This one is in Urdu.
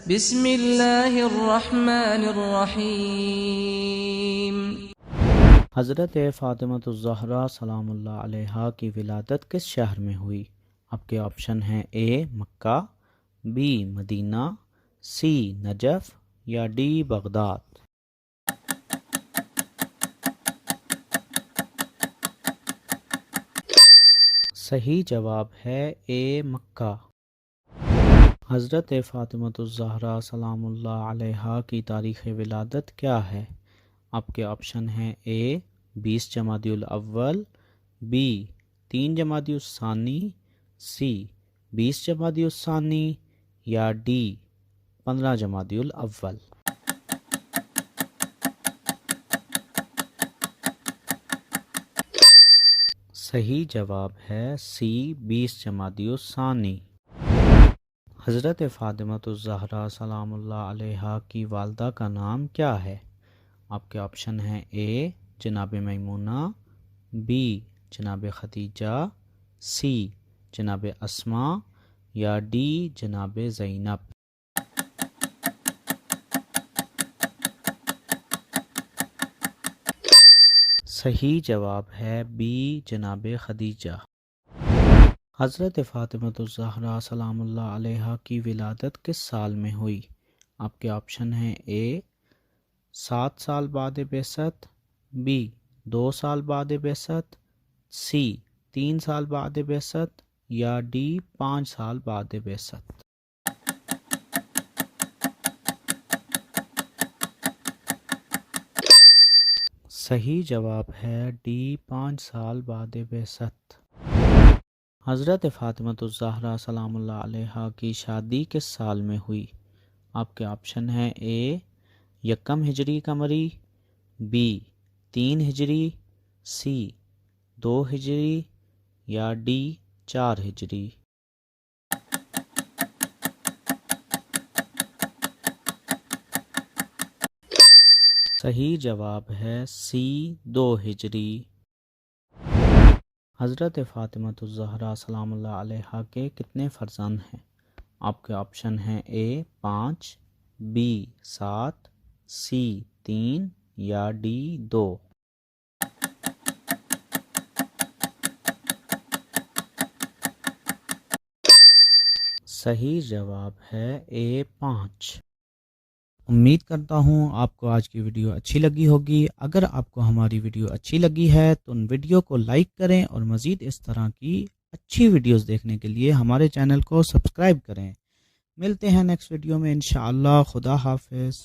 بسم اللہ الرحمن الرحیم۔ حضرت فاطمہ الزہرا سلام اللہ علیہا کی ولادت کس شہر میں ہوئی؟ آپ کے آپشن ہیں اے مکہ، بی مدینہ، سی نجف یا ڈی بغداد۔ صحیح جواب ہے اے مکہ۔ حضرت فاطمہ الزہرا سلام اللہ علیہا کی تاریخ ولادت کیا ہے؟ آپ کے آپشن ہیں اے 20 جمادی الاول، بی 3 جمادی الثانی، سی 20 جمادی الثانی یا ڈی 15 جمادی الاول۔ صحیح جواب ہے سی 20 جمادی الثانی۔ حضرت فاطمہ الزہرا سلام اللہ علیہا کی والدہ کا نام کیا ہے؟ آپ کے آپشن ہیں اے جناب میمونہ، بی جناب خدیجہ، سی جناب اسماء یا ڈی جناب زینب۔ صحیح جواب ہے بی جناب خدیجہ۔ حضرت فاطمہ الزہرا سلام اللہ علیہا کی ولادت کس سال میں ہوئی؟ آپ کے آپشن ہیں اے 7 سال بعد بعثت، بی 2 سال بعد بعثت، سی 3 سال بعد بعثت یا ڈی 5 سال بعد بعثت۔ صحیح جواب ہے ڈی 5 سال بعد بعثت۔ حضرت فاطمہ الزہرا سلام اللہ علیہا کی شادی کس سال میں ہوئی؟ آپ کے آپشن ہیں اے 1 ہجری قمری، بی 3 ہجری، سی 2 ہجری یا ڈی 4 ہجری۔ صحیح جواب ہے سی 2 ہجری۔ حضرت فاطمہ الزہرا سلام اللہ علیہا کے کتنے فرزند ہیں؟ آپ کے آپشن ہیں اے 5، بی 7، سی 3 یا ڈی 2۔ صحیح جواب ہے اے 5۔ امید کرتا ہوں آپ کو آج کی ویڈیو اچھی لگی ہوگی۔ اگر آپ کو ہماری ویڈیو اچھی لگی ہے تو ان ویڈیو کو لائک کریں اور مزید اس طرح کی اچھی ویڈیوز دیکھنے کے لیے ہمارے چینل کو سبسکرائب کریں۔ ملتے ہیں نیکسٹ ویڈیو میں انشاءاللہ۔ خدا حافظ۔